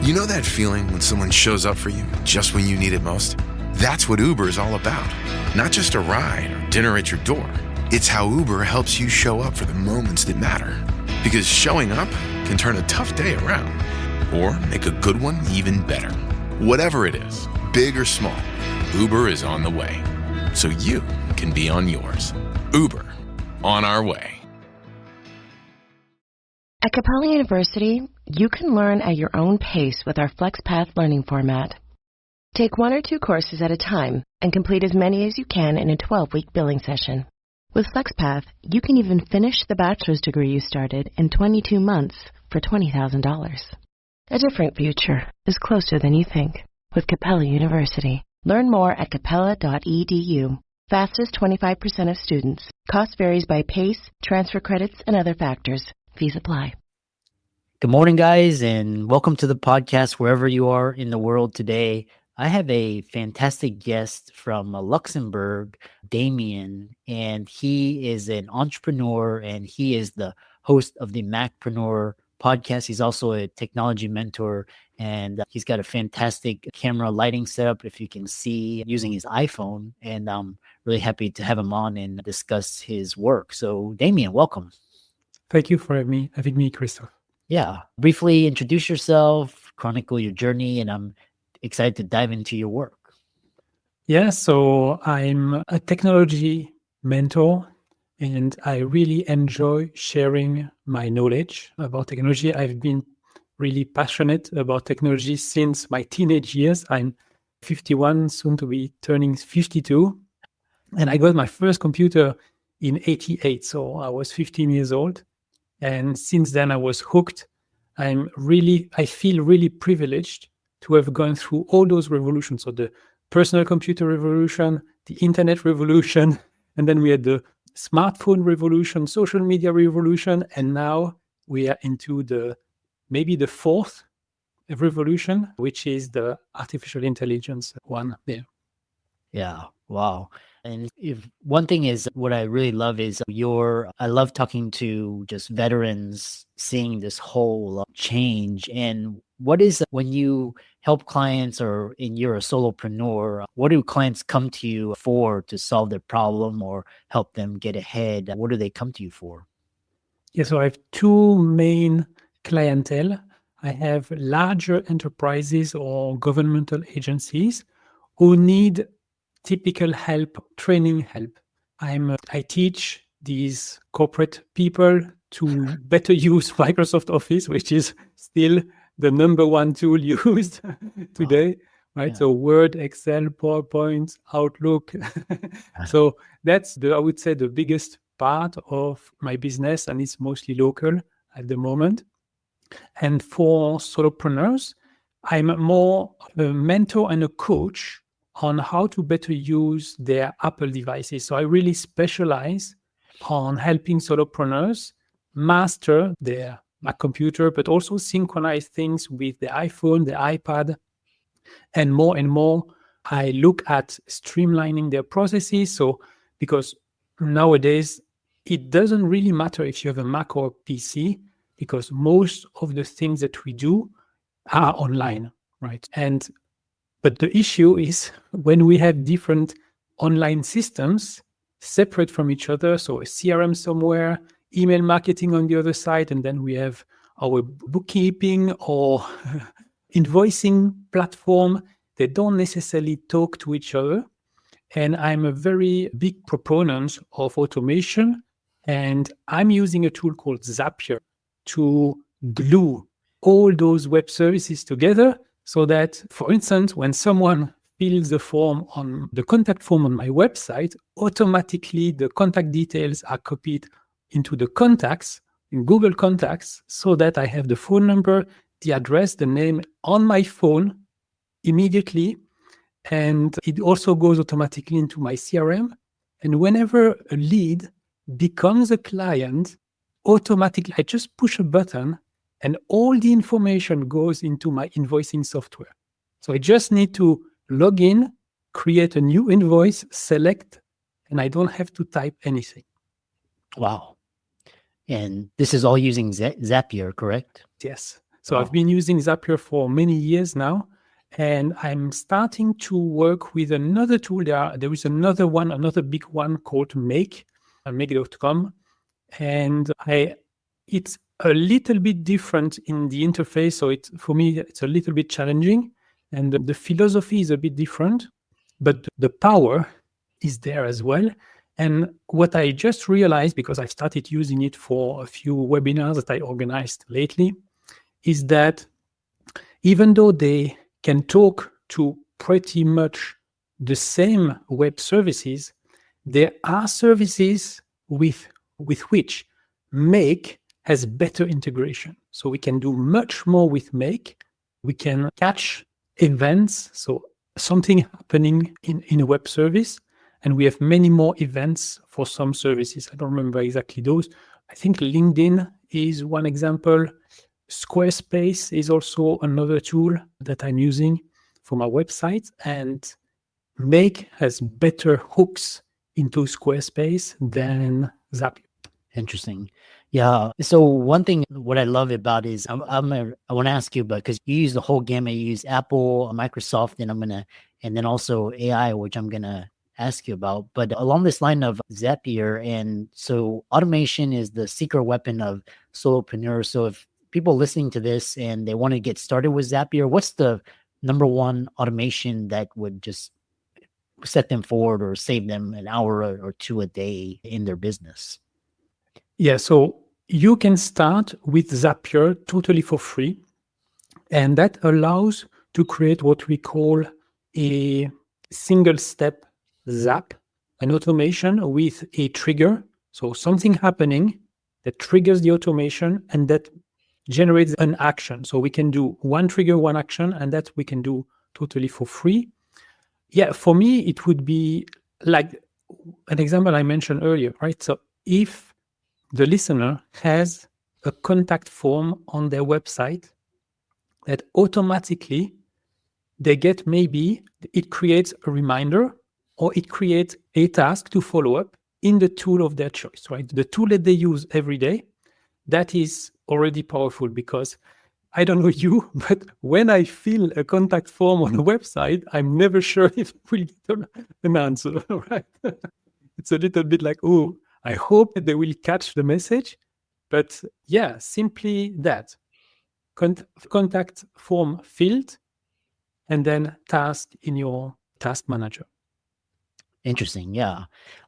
You know that feeling when someone shows up for you just when you need it most? That's what Uber is all about. Not just a ride or dinner at your door. It's how Uber helps you show up for the moments that matter. Because showing up can turn a tough day around or make a good one even better. Whatever it is, big or small, Uber is on the way. So you can be on yours. Uber, on our way. At Capella University, you can learn at your own pace with our FlexPath learning format. Take 1 or 2 courses at a time and complete as many as you can in a 12-week billing session. With FlexPath, you can even finish the bachelor's degree you started in 22 months for $20,000. A different future is closer than you think with Capella University. Learn more at capella.edu. Fastest 25% of students. Cost varies by pace, transfer credits, and other factors. Fees apply. Good morning, guys, and welcome to the podcast wherever you are in the world today. I have a fantastic guest from Luxembourg, Damien, and he is an entrepreneur and he is the host of the Macpreneur podcast. He's also a technology mentor and he's got a fantastic camera lighting setup, if you can see, using his iPhone. And I'm really happy to have him on and discuss his work. So, Damien, welcome. Thank you for having me, Christoph. Yeah. Briefly introduce yourself, chronicle your journey, and I'm excited to dive into your work. Yeah, so I'm a technology mentor and I really enjoy sharing my knowledge about technology. I've been really passionate about technology since my teenage years. I'm 51, soon to be turning 52. And I got my first computer in 88, so I was 15 years old. And since then I was hooked. I feel really privileged to have gone through all those revolutions. So the personal computer revolution, the internet revolution, and then we had the smartphone revolution, social media revolution, and now we are into maybe the fourth revolution, which is the artificial intelligence one there. Yeah. Wow. And if one thing is what I really love is I love talking to just veterans, seeing this whole change. And what is when you help clients or you're a solopreneur, what do clients come to you for to solve their problem or help them get ahead? What do they come to you for? Yeah, so I have 2 main clientele. I have larger enterprises or governmental agencies who need typical help, training help. I teach these corporate people to better use Microsoft Office, which is still the number one tool used today, right? Yeah. So Word, Excel, PowerPoint, Outlook. So that's I would say the biggest part of my business, and it's mostly local at the moment. And for solopreneurs, I'm more a mentor and a coach on how to better use their Apple devices. So I really specialize on helping solopreneurs master their Mac computer, but also synchronize things with the iPhone, the iPad, and more, I look at streamlining their processes. So because nowadays, it doesn't really matter if you have a Mac or PC, because most of the things that we do are online, right? But the issue is when we have different online systems separate from each other, so a CRM somewhere, email marketing on the other side, and then we have our bookkeeping or invoicing platform, they don't necessarily talk to each other. And I'm a very big proponent of automation, and I'm using a tool called Zapier to glue all those web services together, so that, for instance, when someone fills the form on the contact form on my website, automatically the contact details are copied into the contacts in Google Contacts, so that I have the phone number, the address, the name on my phone immediately. And it also goes automatically into my CRM. And whenever a lead becomes a client, automatically I just push a button and all the information goes into my invoicing software. So I just need to log in, create a new invoice, select, and I don't have to type anything. Wow. And this is all using Zapier, correct? Yes. So I've been using Zapier for many years now, and I'm starting to work with another tool. There is another one, another big one called make.com. And it's a little bit different in the interface. So for me, it's a little bit challenging. And the philosophy is a bit different, but the power is there as well. And what I just realized, because I started using it for a few webinars that I organized lately, is that even though they can talk to pretty much the same web services, there are services with which Make has better integration. So we can do much more with Make. We can catch events, so something happening in a web service, and we have many more events for some services. I don't remember exactly those. I think LinkedIn is one example. Squarespace is also another tool that I'm using for my website, and Make has better hooks into Squarespace than Zapier. Interesting. Yeah. So one thing, what I love about is I want to ask you, but because you use the whole gamut, you use Apple, Microsoft, and then also AI, which I'm gonna ask you about. But along this line of Zapier, and so automation is the secret weapon of solopreneurs. So if people listening to this and they want to get started with Zapier, what's the number one automation that would just set them forward or save them an hour or two a day in their business? Yeah, so you can start with Zapier totally for free, and that allows to create what we call a single step Zap, an automation with a trigger. So something happening that triggers the automation and that generates an action. So we can do one trigger, one action, and that we can do totally for free. Yeah, for me, it would be like an example I mentioned earlier, right? So if the listener has a contact form on their website that automatically they get, maybe it creates a reminder or it creates a task to follow up in the tool of their choice, right? The tool that they use every day, that is already powerful, because I don't know you, but when I fill a contact form on a website, I'm never sure if we get an answer, right? It's a little bit like, oh, I hope that they will catch the message. But yeah, simply that. Contact form filled, and then task in your task manager. Interesting. Yeah.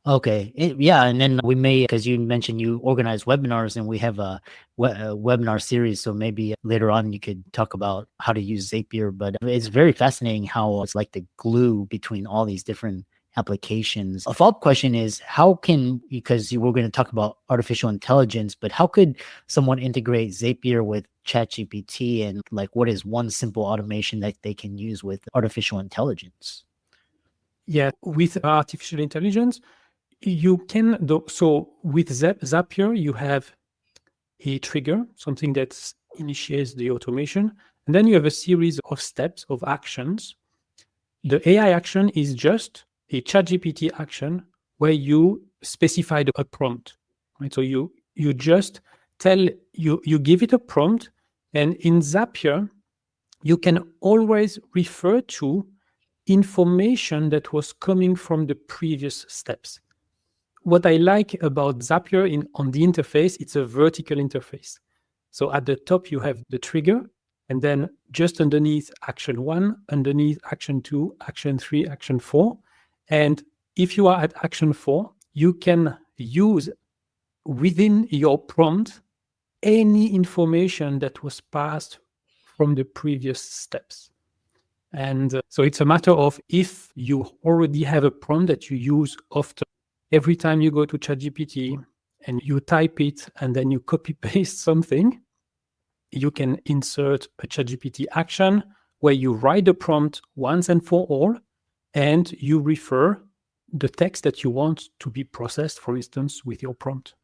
Okay. Yeah. And then we may, because you mentioned you organize webinars, and we have a webinar series. So maybe later on you could talk about how to use Zapier. But it's very fascinating how it's like the glue between all these different applications. A follow-up question is, how can, because we're going to talk about artificial intelligence, but how could someone integrate Zapier with ChatGPT, and like what is one simple automation that they can use with artificial intelligence? Yeah, with artificial intelligence, you can do so. With Zapier, you have a trigger, something that initiates the automation, and then you have a series of steps, of actions. The AI action is just a ChatGPT action where you specify a prompt, right? So you just you give it a prompt, and in Zapier, you can always refer to information that was coming from the previous steps. What I like about Zapier on the interface, it's a vertical interface. So at the top, you have the trigger, and then just underneath action 1, underneath action 2, action 3, action 4. And if you are at action 4, you can use within your prompt any information that was passed from the previous steps. And so it's a matter of, if you already have a prompt that you use often, every time you go to ChatGPT and you type it and then you copy paste something, you can insert a ChatGPT action where you write the prompt once and for all, and you refer the text that you want to be processed, for instance, with your prompt.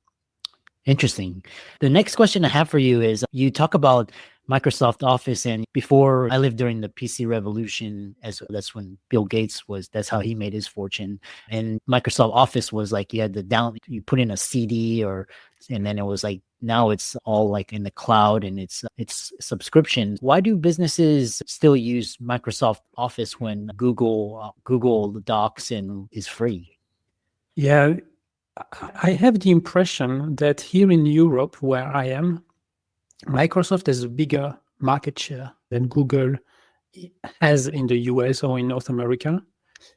Interesting. The next question I have for you is you talk about Microsoft Office, and before I lived during the PC revolution, as that's when Bill Gates that's how he made his fortune. And Microsoft Office was like you had you put in a CD and then it was like now it's all like in the cloud and it's subscription. Why do businesses still use Microsoft Office when Google Docs is free? Yeah, I have the impression that here in Europe, where I am, Microsoft has a bigger market share than Google has in the US or in North America.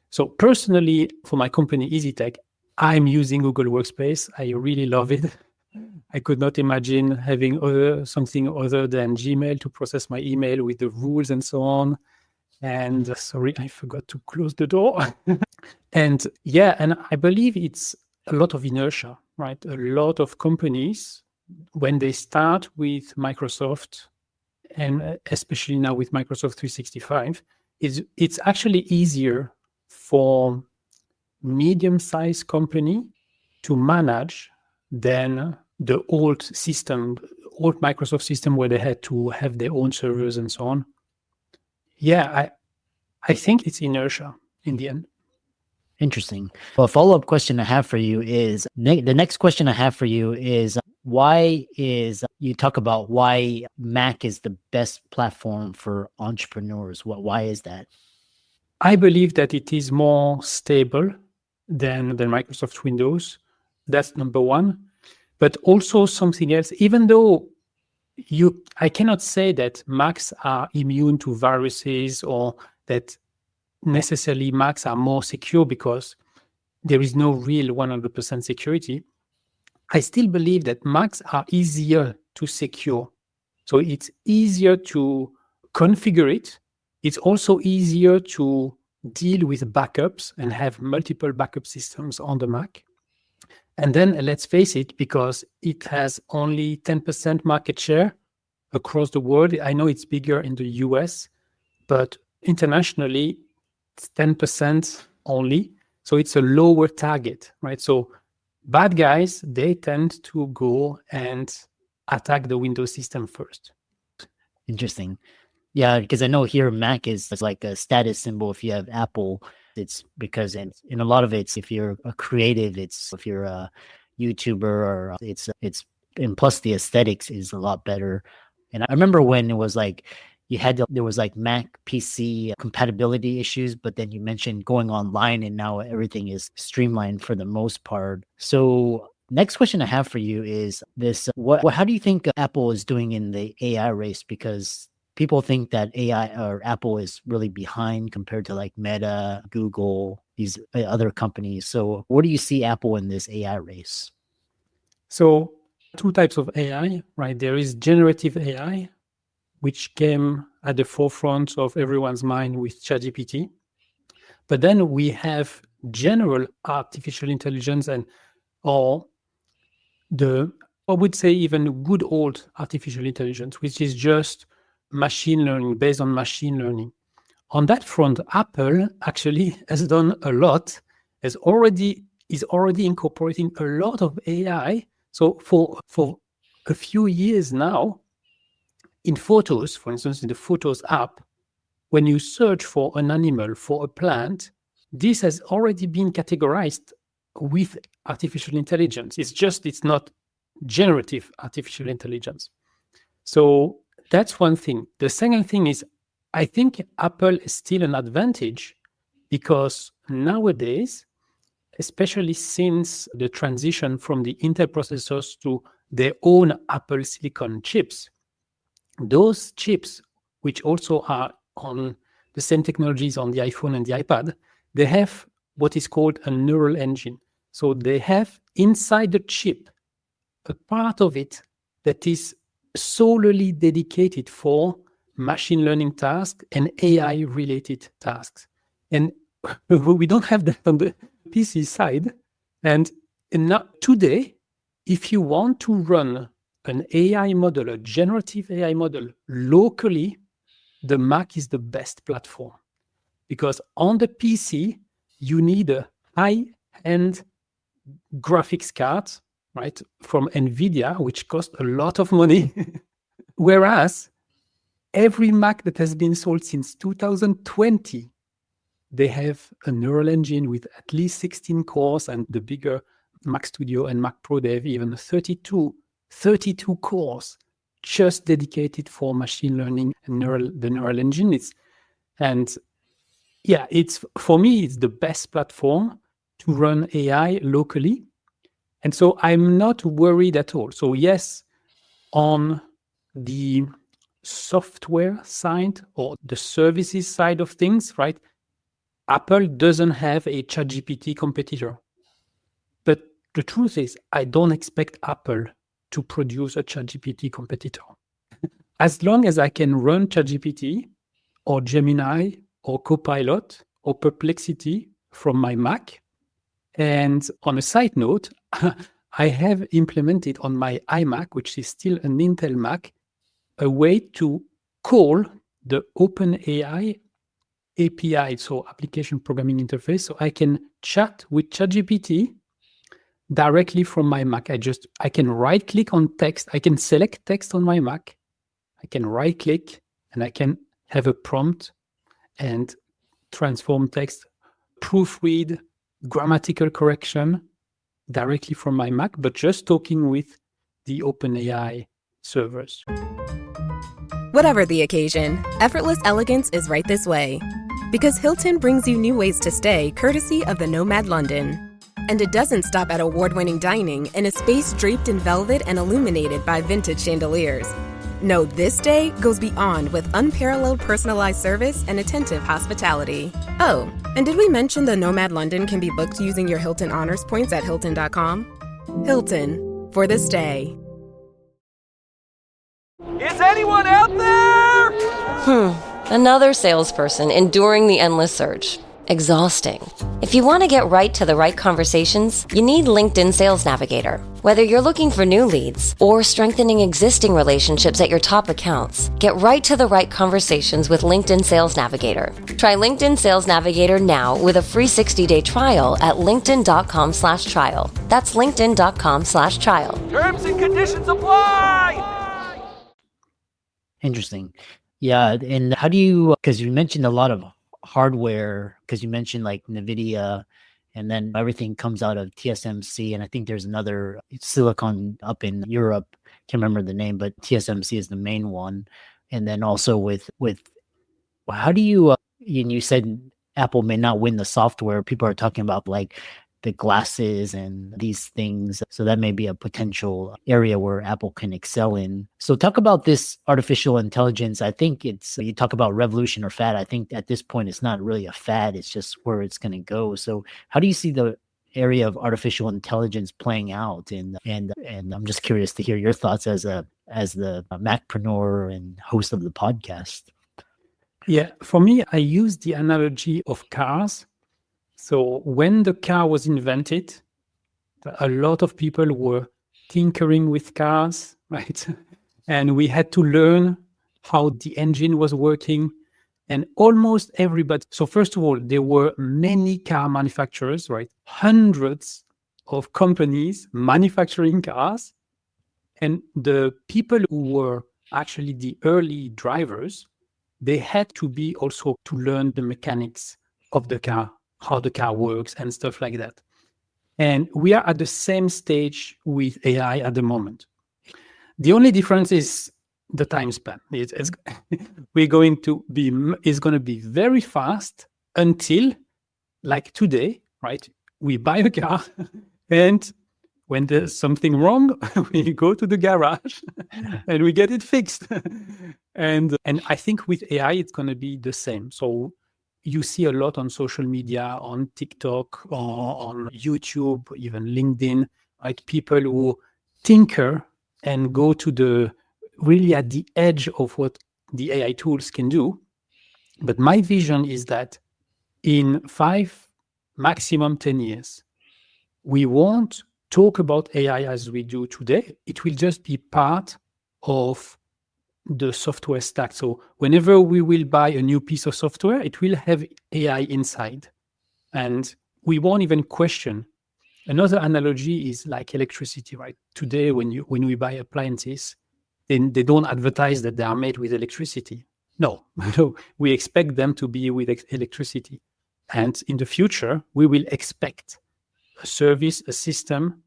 So personally, for my company, EasyTech, I'm using Google Workspace. I really love it. I could not imagine having something other than Gmail to process my email with the rules and so on. And sorry, I forgot to close the door. And I believe it's a lot of inertia, right? A lot of companies, when they start with Microsoft, and especially now with Microsoft 365, it's actually easier for medium-sized company to manage than the old Microsoft system where they had to have their own servers and so on. Yeah, I think it's inertia in the end. Interesting. Well, a follow-up question I have for you is the next question I have for you is you talk about why Mac is the best platform for entrepreneurs. Why is that? I believe that it is more stable than Microsoft Windows. That's number one. But also something else, even though I cannot say that Macs are immune to viruses or that necessarily Macs are more secure because there is no real 100% security. I still believe that Macs are easier to secure. So it's easier to configure it. It's also easier to deal with backups and have multiple backup systems on the Mac. And then let's face it, because it has only 10% market share across the world. I know it's bigger in the US, but internationally, it's 10% only. So it's a lower target, right? So bad guys, they tend to go and attack the Windows system first. Interesting. Yeah, because I know here Mac is like a status symbol. If you have Apple, it's because in a lot of it's if you're a creative, if you're a YouTuber or and plus the aesthetics is a lot better. And I remember when it was like there was like Mac PC compatibility issues, but then you mentioned going online and now everything is streamlined for the most part. So next question I have for you is this, how do you think Apple is doing in the AI race? Because people think that AI or Apple is really behind compared to like Meta, Google, these other companies. So where do you see Apple in this AI race? So two types of AI, right? There is generative AI, which came at the forefront of everyone's mind with ChatGPT. But then we have general artificial intelligence I would say even good old artificial intelligence, which is just machine learning, based on machine learning. On that front, Apple actually has done a lot, is already incorporating a lot of AI. So for a few years now, in Photos, for instance, in the Photos app, when you search for an animal, for a plant, this has already been categorized with artificial intelligence. It's not generative artificial intelligence. So that's one thing. The second thing is, I think Apple is still an advantage because nowadays, especially since the transition from the Intel processors to their own Apple silicon chips, those chips, which also are on the same technologies on the iPhone and the iPad, they have what is called a neural engine. So they have inside the chip a part of it that is solely dedicated for machine learning tasks and AI-related tasks. And we don't have that on the PC side. And today, if you want to run an AI model, a generative AI model locally, the Mac is the best platform. Because on the PC, you need a high-end graphics card right, from NVIDIA, which cost a lot of money. Whereas every Mac that has been sold since 2020, they have a neural engine with at least 16 cores, and the bigger Mac Studio and Mac Pro, they have even 32 cores just dedicated for machine learning and the neural engine. It's for me, it's the best platform to run AI locally. And so I'm not worried at all. So yes, on the software side or the services side of things, right? Apple doesn't have a ChatGPT competitor. But the truth is, I don't expect Apple to produce a ChatGPT competitor. As long as I can run ChatGPT or Gemini or Copilot or Perplexity from my Mac. And on a side note, I have implemented on my iMac, which is still an Intel Mac, a way to call the OpenAI API, so application programming interface, so I can chat with ChatGPT directly from my Mac. I can right click on text. I can select text on my Mac. I can right click and I can have a prompt and transform text, proofread, grammatical correction directly from my Mac, but just talking with the OpenAI servers. Whatever the occasion, effortless elegance is right this way. Because Hilton brings you new ways to stay courtesy of the Nomad London. And it doesn't stop at award-winning dining in a space draped in velvet and illuminated by vintage chandeliers. No, this day goes beyond with unparalleled personalized service and attentive hospitality. Oh, and did we mention the Nomad London can be booked using your Hilton Honors points at Hilton.com? Hilton, for the stay. Is anyone out there? Another salesperson enduring the endless search. Exhausting. If you want to get right to the right conversations, you need LinkedIn Sales Navigator. Whether you're looking for new leads or strengthening existing relationships at your top accounts, get right to the right conversations with LinkedIn Sales Navigator. Try LinkedIn Sales Navigator now with a free 60-day trial at linkedin.com/trial. That's linkedin.com/trial. Terms and conditions apply! Interesting. Yeah. And how do you, because you mentioned a lot of hardware, because you mentioned like NVIDIA, and then everything comes out of TSMC. And I think there's another silicon up in Europe. Can't remember the name, but TSMC is the main one. And then also with how do you, and you said Apple may not win the software. People are talking about like the glasses and these things. So that may be a potential area where Apple can excel in. So talk about this artificial intelligence. I think you talk about revolution or fad. I think at this point, it's not really a fad. It's just where it's going to go. So how do you see the area of artificial intelligence playing out? And I'm just curious to hear your thoughts as the Macpreneur and host of the podcast. Yeah, for me, I use the analogy of cars. So when the car was invented, a lot of people were tinkering with cars, right? And we had to learn how the engine was working. And almost everybody, so first of all, there were many car manufacturers, right? Hundreds of companies manufacturing cars. And the people who were actually the early drivers, they had to be also to learn the mechanics of the car, how the car works and stuff like that. And we are at the same stage with AI at the moment. The only difference is the time span. It's going to be very fast until, like today, right? We buy a car and when there's something wrong, we go to the garage and we get it fixed. And I think with AI, it's going to be the same. So you see a lot on social media, on TikTok, or on YouTube, even LinkedIn, right? People who tinker and go to really at the edge of what the AI tools can do. But my vision is that in 5, maximum 10 years, we won't talk about AI as we do today. It will just be part of the software stack. So whenever we will buy a new piece of software, it will have AI inside. And we won't even question Another analogy is like electricity, right? Today, when we buy appliances, then they don't advertise that they are made with electricity. No, no, we expect them to be with electricity. And in the future, we will expect a service, a system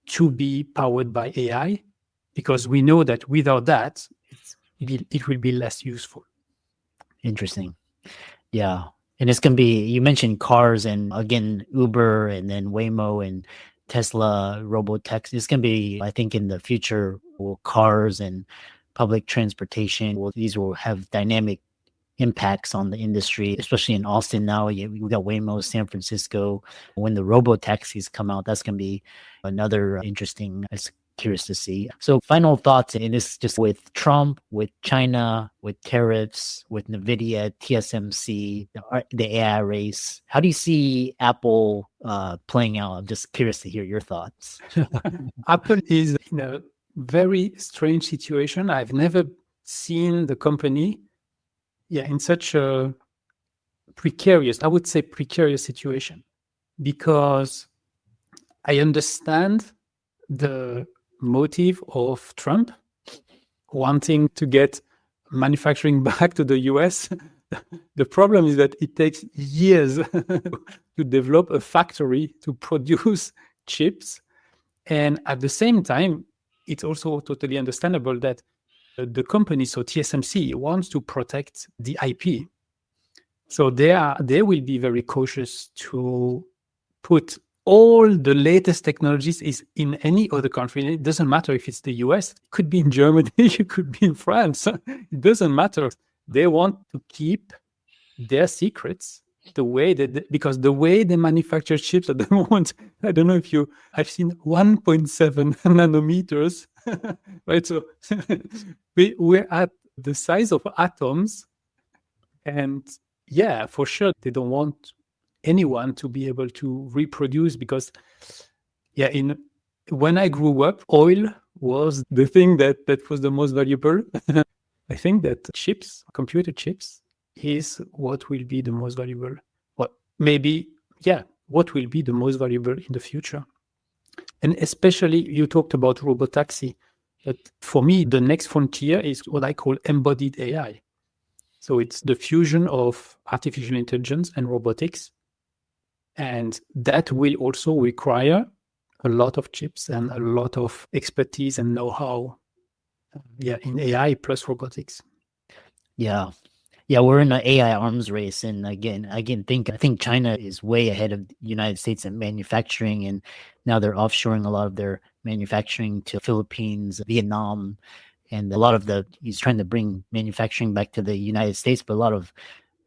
to be powered by AI, because we know that without that, it will be less useful. Interesting. Yeah. And it's going to be, you mentioned cars and again, Uber and then Waymo and Tesla, Robotaxi. It's going to be, I think in the future, cars and public transportation, these will have dynamic impacts on the industry, especially in Austin now. We got Waymo, San Francisco. When the Robotaxis come out, that's going to be another interesting, curious to see. So final thoughts, and this just with Trump, with China, with tariffs, with NVIDIA, TSMC, the AI race. How do you see Apple playing out? I'm just curious to hear your thoughts. Apple is in a very strange situation. I've never seen the company in such a precarious situation, because I understand the motive of Trump wanting to get manufacturing back to the US. The problem is that it takes years to develop a factory to produce chips. And at the same time, it's also totally understandable that the company, so TSMC, wants to protect the IP. So they will be very cautious to put all the latest technologies is in any other country. It doesn't matter if it's the US, it could be in Germany, it could be in France. It doesn't matter. They want to keep their secrets the way that, because the way they manufacture chips at the moment, I don't know if I've seen 1.7 nanometers, right? So we're at the size of atoms. And yeah, for sure, they don't want anyone to be able to reproduce, because when I grew up, oil was the thing that was the most valuable. I think that computer chips, is what will be the most valuable. What will be the most valuable in the future. And especially, you talked about robotaxi, but for me, the next frontier is what I call embodied AI. So it's the fusion of artificial intelligence and robotics. And that will also require a lot of chips and a lot of expertise and know-how in AI plus robotics. Yeah, we're in an AI arms race, and I think China is way ahead of the United States in manufacturing, and now they're offshoring a lot of their manufacturing to Philippines, Vietnam, and he's trying to bring manufacturing back to the United States, but a lot of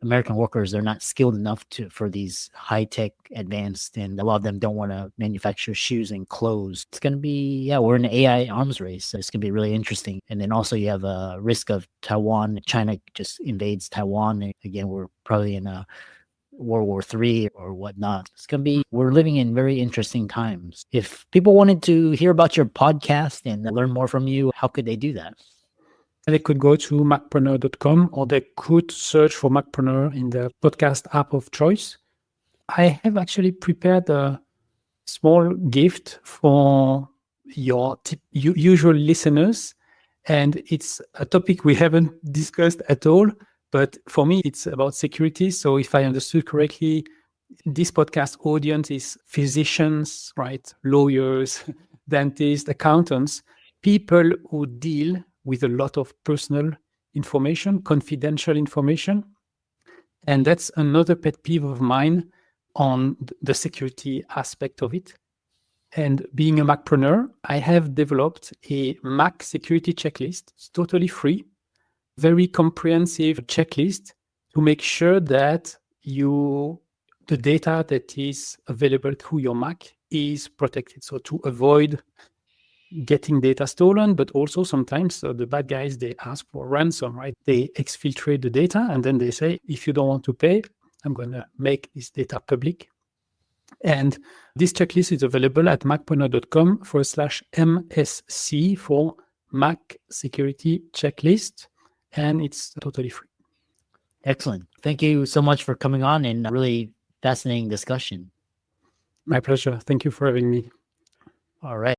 American workers, they're not skilled enough for these high-tech advanced, and a lot of them don't want to manufacture shoes and clothes. It's going to be, we're in an AI arms race. So it's going to be really interesting. And then also you have a risk of Taiwan. China just invades Taiwan. And again, we're probably in a World War III or whatnot. We're living in very interesting times. If people wanted to hear about your podcast and learn more from you, how could they do that? They could go to macpreneur.com, or they could search for Macpreneur in the podcast app of choice. I have actually prepared a small gift for your usual listeners, and it's a topic we haven't discussed at all, but for me, it's about security. So if I understood correctly, this podcast audience is physicians, right? Lawyers, dentists, accountants, people who deal with a lot of personal information, confidential information. And that's another pet peeve of mine on the security aspect of it. And being a Macpreneur, I have developed a Mac security checklist. It's totally free, very comprehensive checklist to make sure that the data that is available through your Mac is protected. So to avoid getting data stolen, but also sometimes the bad guys, they ask for ransom, right? They exfiltrate the data, and then they say, if you don't want to pay, I'm going to make this data public. And this checklist is available at macpreneur.com/MSC for Mac Security Checklist, and it's totally free. Excellent. Thank you so much for coming on, and a really fascinating discussion. My pleasure. Thank you for having me. All right.